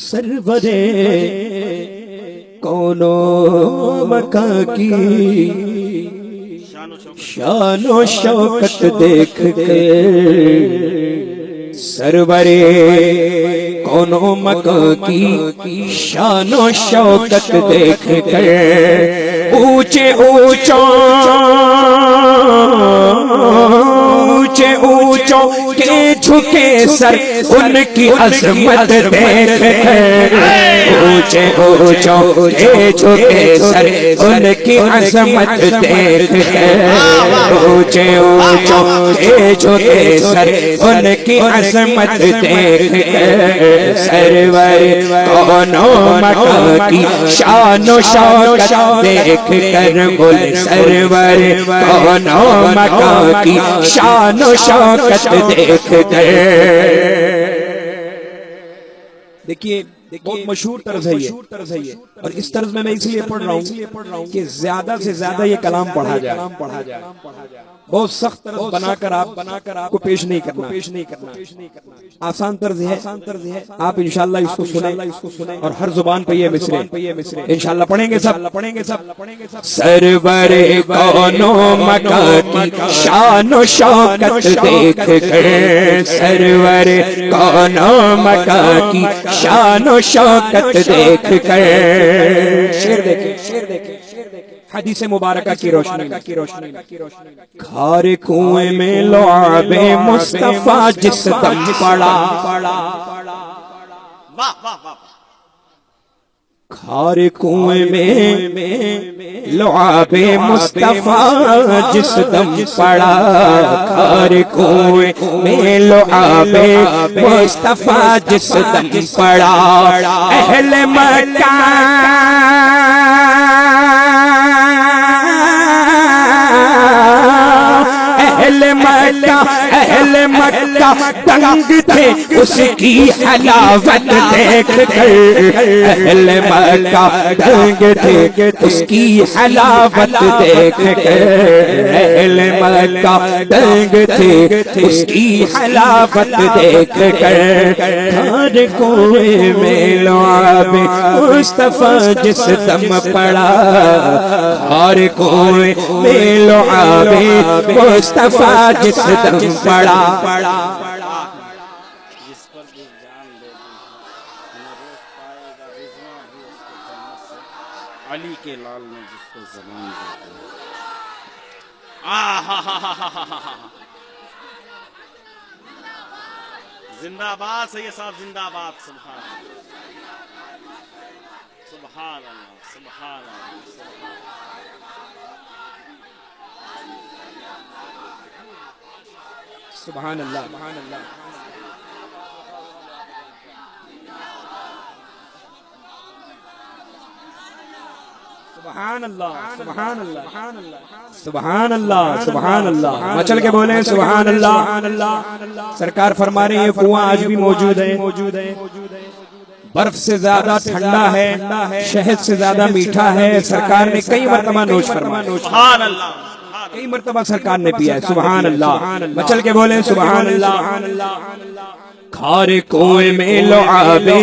सरवरे कौनो मका की शानो शौकत देख के, सरवरे कौनो मका की शानो शौकत देख कर, ऊंचे ऊंचों ऊंचे ऊंचों के झुके सर उनकी अजमत देख कर, ऊंचे ऊंचों के झुके सर उनकी अजमत देख कर, ऊंचे ऊंचों के झुके सर उनकी अजमत देख कर, सरवर कौनो मका की शानो शौकत देख कर, बोले सरवर कौनो मका की शानो शौकत देख कर। देखिए बहुत मशहूर तर्ज है ये, और इस तर्ज में मैं इसलिए पढ़ रहा हूँ कि ज्यादा से ज्यादा ये कलाम पढ़ा जाए। बहुत सख्त तर्ज बनाकर आपको पेश नहीं करना, आसान तर्ज है। आप इंशाल्लाह इसको सुने और हर जुबान पे ये मिसरे इंशाल्लाह पढ़ेंगे सब। सरवरे कौनो मका की शानो शौकत देख कर, सरवरे कौनो मका की शानो शौकत देख कर। शेर देखे हदीस मुबारका की रोशनी। खारे कुएं में लुआबे मुस्तफा जिस दम पड़ा, खारे कुएं में लुआबे मुस्तफा जिस दम पड़ा, खारे कुएं में लुआबे मुस्तफा जिस दम पड़ा, अहले मक्का अहले मक्का तंग थे उसकी हलावत देख कर, अहले मक्का तंग थे उसकी हलावत देख कर, अहले मक्का तंग थे उसकी हलावत देख कर, हर कोई में लुआबे मुस्तफा जिस दम पड़ा, हर कोई में लुआबे मुस्तफा जिस दम पड़ा। जिस पर भी जान दे दी न रोक पाएगा रिज़वान भी उसको जन्नत से, अली के लाल ने जिसको ज़बान दी। जिंदाबाद सैयद साहब, जिंदाबाद। सुभान सुभान अल्लाह, सुभान अल्लाह। सुभान अल्लाह, सुभान अल्लाह। सुभान अल्लाह, सुभान अल्लाह, सुभान अल्लाह, सुभान अल्लाह। मचल के बोले सुभान अल्लाह। सरकार फरमा रहे हैं कुआं आज भी मौजूद है, बर्फ से ज्यादा ठंडा है, शहद से ज्यादा मीठा है। सरकार ने कई मरतबा नोश फरमाया, सुभान अल्लाह, कई मरतबा सरकार ने पिया है, सुभान अल्लाह। मचल के बोले सुभान अल्लाह। खारे कुएं में लुआबे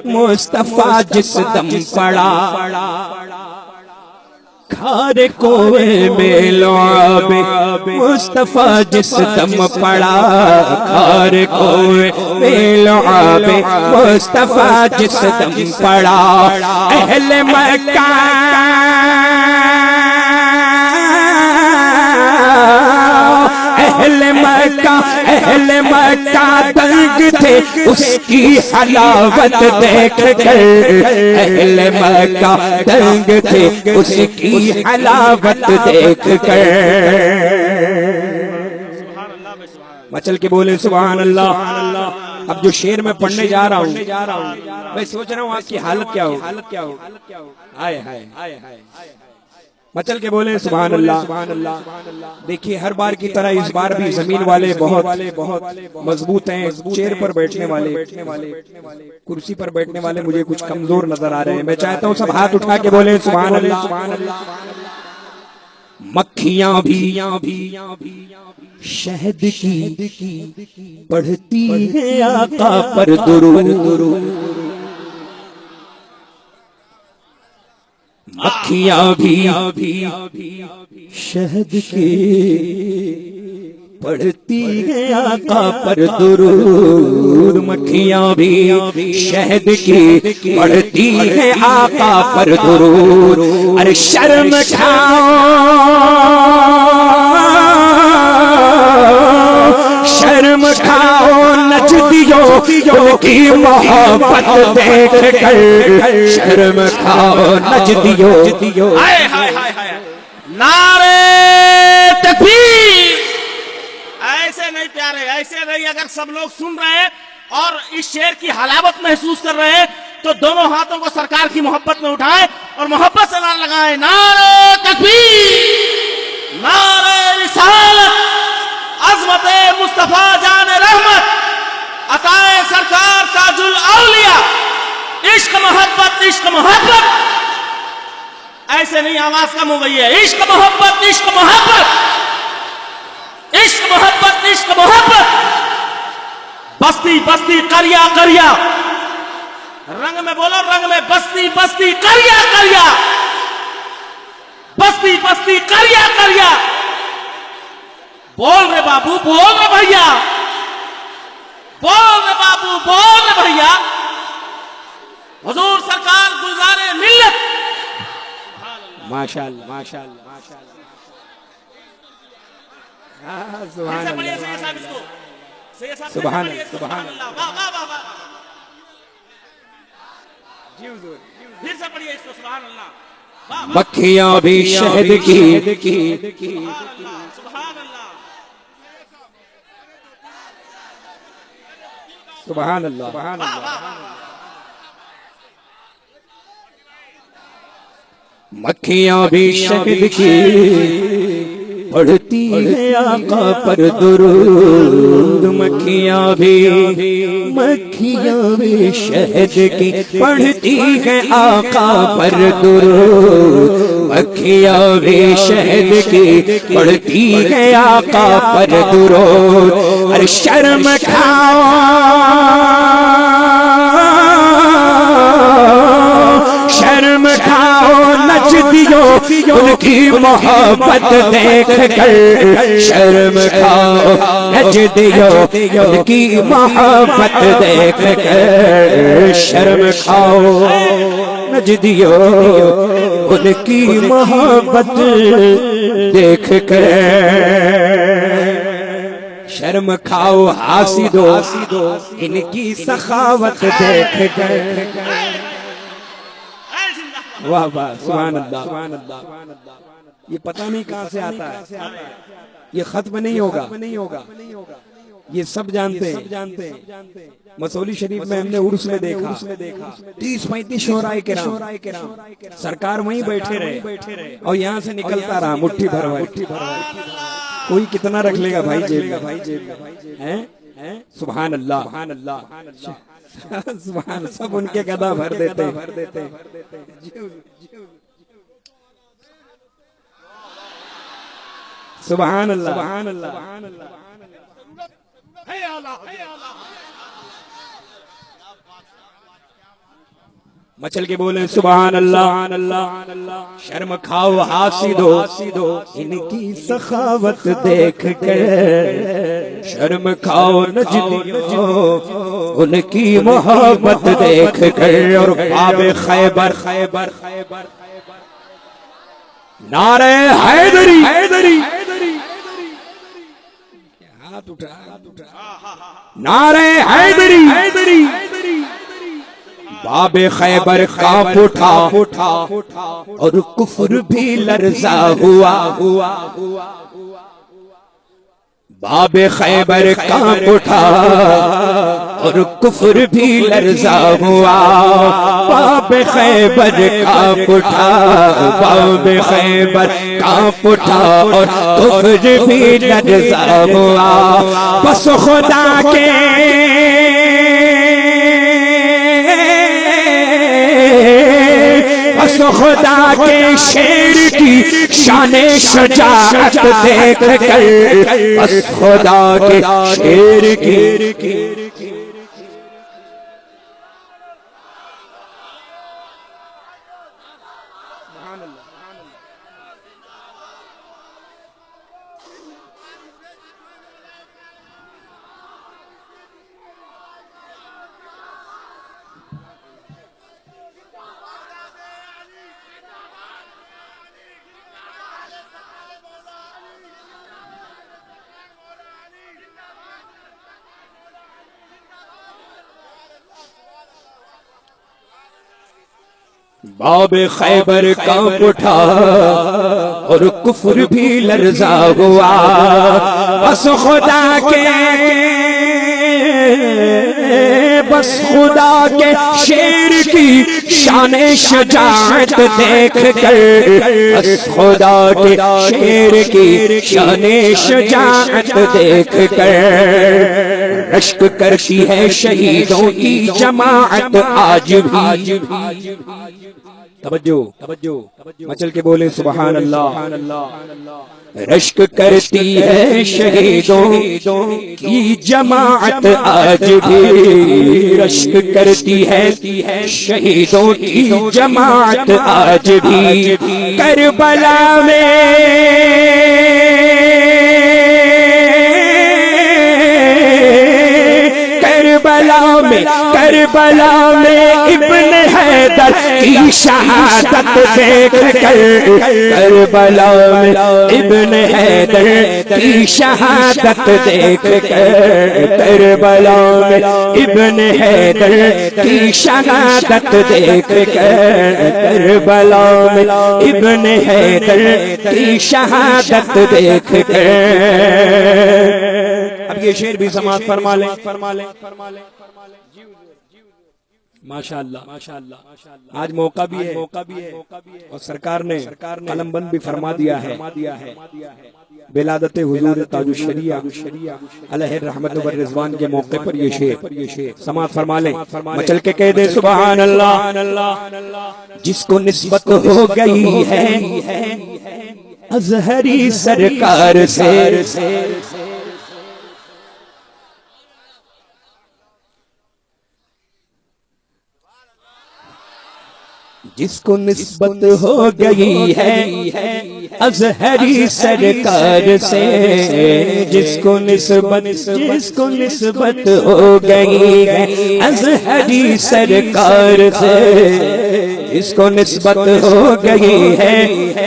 मुस्तफा जिस दम पड़ा, खारे कुएं में लुआबे मुस्तफा जिस दम पड़ा, खारे कुएं में लुआबे मुस्तफा जिस दम पड़ा, अहले मक्का अहले मक्का तंग थे उसकी हलावत देख कर, अहले मक्का तंग थे उसकी हलावत देख कर। मचल के बोले सुभान अल्लाह। अब जो शेर में पढ़ने जा रहा हूँ, मैं सोच रहा हूँ आपकी हालत क्या हो। हाय हाय हाय हाय। मचल के बोले सुभान अल्लाह, सुभान अल्लाह। देखिए हर बार की तरह इस बार भी जमीन वाले बहुत मजबूत हैं, चेयर पर बैठने वाले, कुर्सी पर बैठने वाले मुझे कुछ कमजोर नजर आ रहे हैं। मैं चाहता हूँ सब हाथ उठा के बोले सुभान अल्लाह, सुभान अल्लाह। मक्खियां भी शहद की पढ़ती है आका पर दुरूद, मक्खियां भी शहद की पढ़ती है आका पर दुरूद। मक्खियां भी शहद की पढ़ती है आका पर दुरूद। अरे शर्म खाओ, शर्म खाओ नजदियो उनकी मोहब्बत देख कर। शर्म खाओ नजदियो। हाय हाय हाय हाय, नारे तकबीर। ऐसे नहीं प्यारे, ऐसे नहीं। अगर सब लोग सुन रहे हैं और इस शेर की हलावत महसूस कर रहे हैं तो दोनों हाथों को सरकार की मोहब्बत में उठाएं और मोहब्बत से नारा लगाएं, नारे तकबीर, नारे रिसालत, अज़मते मुस्तफा जान रहमत, अताए सरकार ताजुल औलिया। इश्क मोहब्बत, इश्क मोहब्बत। ऐसे नहीं, आवाज कम हो गई है। इश्क मोहब्बत, इश्क मोहब्बत, इश्क मोहब्बत, इश्क मोहब्बत। बस्ती बस्ती करिया करिया, रंग में बोलो, रंग में। बस्ती बस्ती करिया करिया, बस्ती बस्ती करिया करिया। बोल रे बाबू, बोल रे भैया, बोल रे बाबू, बोल रे भैया। हुजूर सरकार गुलजारे मिल्लत। माशाअल्लाह माशाअल्लाह माशाअल्लाह। सुभान अल्लाह सुभान अल्लाह। वाह वाह वाह वाह। फिर से पढ़िए इसको, सुभान अल्लाह। मक्खियां भी शहद की सुभान अल्लाह। सुभान अल्लाह सुभान अल्लाह। मक्खियां भी शहद की पढ़ती है आका पर दुरूद। मक्खियां भी शहद की पढ़ती है आका पर दुरूद। मक्खियां भी शहद की पढ़ती है आका पर दुरूद। अरे शर्म खाओ, शर्म खाओ नजदियो उनकी मोहब्बत देख कर। शर्म खाओ नजदियो उनकी मोहब्बत देख कर। शर्म खाओ नजदियो उनकी मोहब्बत देख कर। शर्म खाओ हासिदो इनकी सखावत देख कर। वाह वाह, सुभान अल्लाह सुभान अल्लाह। ये पता नहीं कहां से आता है, ये खत्म नहीं होगा। ये सब जानते हैं। मसौली शरीफ में हमने उर्स में देखा 30-35 शोराए किराम, सरकार वहीं बैठे रहे और यहाँ से निकलता रहा मुट्ठी भर। कोई कितना रख लेगा भाई जेब में, हैं? सुभान अल्लाह सुभान अल्लाह सुभान। सब उनके गदा भर देते। सुभान अल्लाह सुभान अल्लाह। मचल के बोले सुभान अल्लाह। शर्म खाओ हासिदो इनकी सखावत देख कर। शर्म खाओ नजदियो उनकी मोहब्बत देख कर। और बाबे खैबर नारे हैदरी हाथ उठा, नारे हैदरी। बाबे खैबर कांप उठा और कुफ्र भी लर्जा हुआ। बाबे खैबर कांप उठा और कुफ्र भी लर्जा हुआ। बाबे खैबर कांप उठा, बाबे खैबर कांप उठा और कुफ्र भी लर्जा हुआ। बस खुदा के बस खुदा के शेर की शाने शजाअत देख कर। बस खुदा के शेर की बाब खैबर कांप उठा और कुफ्र भी लर्जा हुआ। बस खुदा के शेर की शान शजाअत देख कर, बस खुदा के शेर की शान शजाअत देख कर रश्क करती है शहीदों की जमाअत आज भी। तवज्जो मचल के बोले सुभान अल्लाह। रश्क करती है शहीदों की जमाअत आज भी, रश्क करती है शहीदों की जमाअत आज भी। करबला करबला में इब्न हैदर की शहादत देख कर, करबला में इब्न हैदर की शहादत देख कर, करबला में इब्न हैदर की शहादत देख कर, करबला में इब्न हैदर की शहादत देख कर। अब ये शेर भी समाप्त फरमा लें। माशाअल्लाह आज मौका भी है और सरकार ने कलमबंद भी फरमा दिया है। बिलादत हुजूर ताजुश शरिया अलैहि रहमत व रिज़वान के मौके पर ये शेर समाप्त फरमा लें। मचल के कह दे सुभान अल्लाह। जिसको निस्बत हो गई है अज़हरी सरकार से, जिसको निस्बत हो गई है अज़हरी सरकार से, जिसको निस्बत हो गई है अज़हरी सरकार से, जिसको निस्बत हो गई है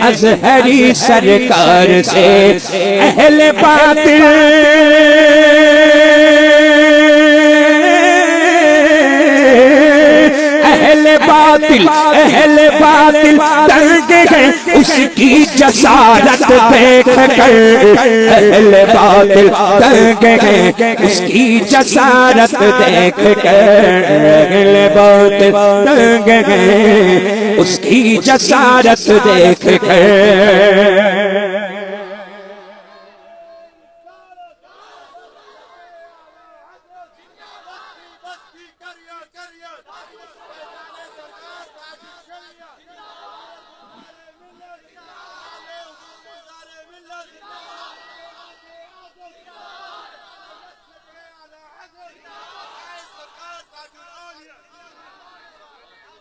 अज़हरी सरकार से। अहले बातिल अहले बातिल दर्द है उसकी जसारत देख कर, अहले बातिल दर्द है उसकी जसारत देख कर, अहले बातिल दर्द है उसकी जसारत देख कर।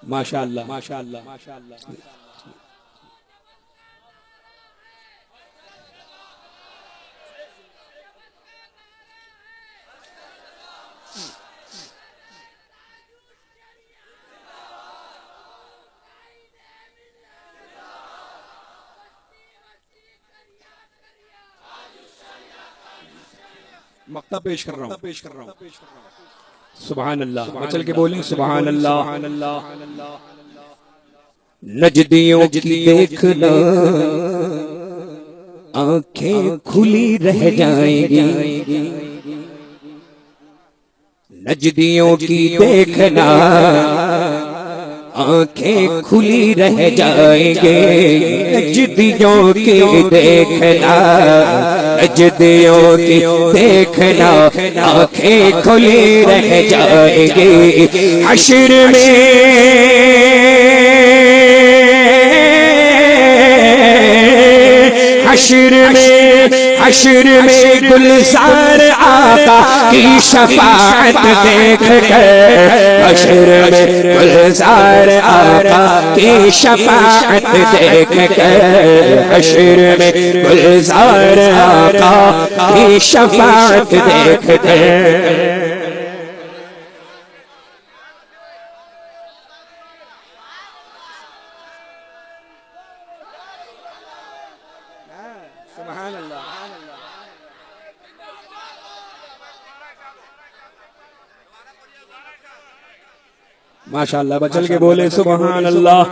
माशाअल्लाह। मक्ता पेश कर रहा हूँ। सुभान अल्लाह। मचल के बोलें सुभान अल्लाह। नजदियों की देखना आंखें खुली रह जाएंगी, नजदियों की देखना आंखें खुली रह जाएंगे, नजदियों की देखना, नजदियों की देखना आंखें खुली रह जाएंगी। हश्र हश्र में गुलजार आका की शफाअत देख कर, हश्र में गुलजार आका की शफाअत देख कर, हश्र में गुलजार आका की शफाअत देख कर। माशाअल्लाह बचल के बोले सुभान अल्लाह।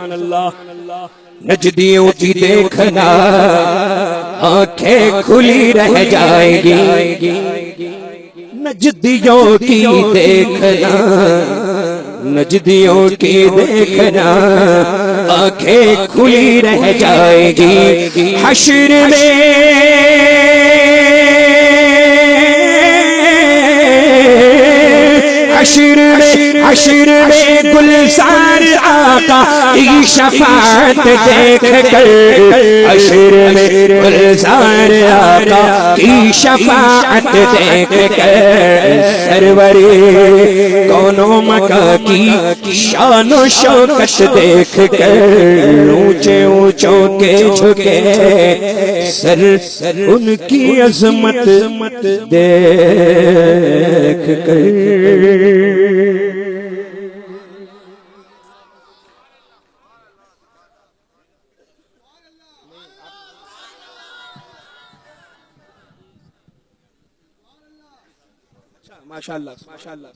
नजदियों की देखना आंखें खुली रह जाएगी, नजदियों की देखना, नजदियों की देखना आंखें खुली रह जाएगी। हश्र हश्र में गुलजार आका की शफाअत देख कर, हश्र में गुलजार आका की शफाअत देख कर, सरवरे कौनो मका की शानो शौकत देख कर, ऊंचे ऊंचों के झुके सर उनकी अजमत देख कर। माशाअल्लाह माशाअल्लाह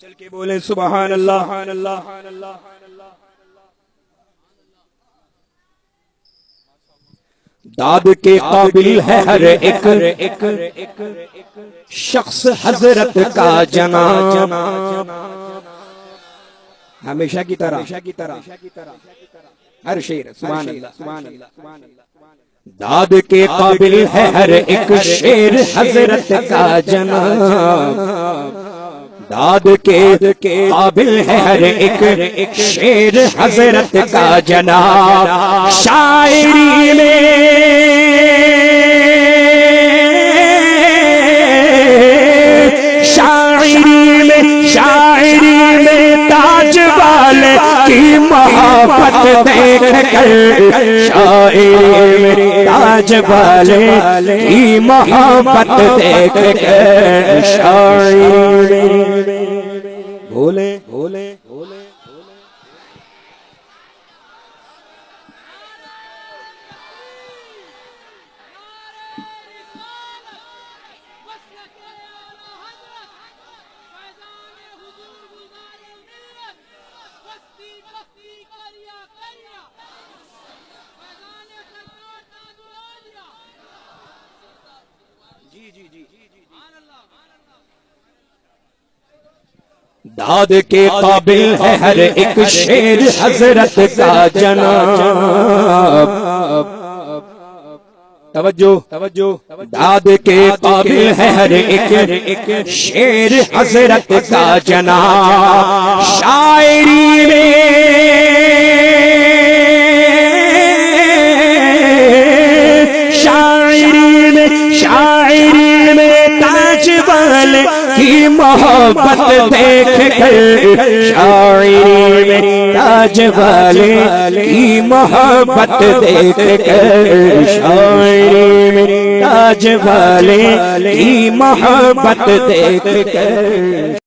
चल के बोले सुभान अल्लाह। दाद के काबिल है हर एक शख्स हजरत का जनाब, हमेशा की तरह हर शेर सुभान अल्लाह। दाद के काबिल है हर एक शेर हजरत का जनाब, दाद के काबिल है हर एक शेर हजरत का जनाब। शायरी में ताज वाले की मोहब्बत देख कर, शायरी में ताज वाले की मोहब्बत देख कर, शायरी बोले बोले दाद के काबिल है हर एक शेर हजरत का जनाब। तवज्जो दाद के काबिल है हर एक शेर हजरत का जनाब। शायरी में ताज वाले की मोहब्बत देख कर, शायरी में ताज वाले की मोहब्बत देख कर, शायरी में ताज वाले की मोहब्बत देख कर।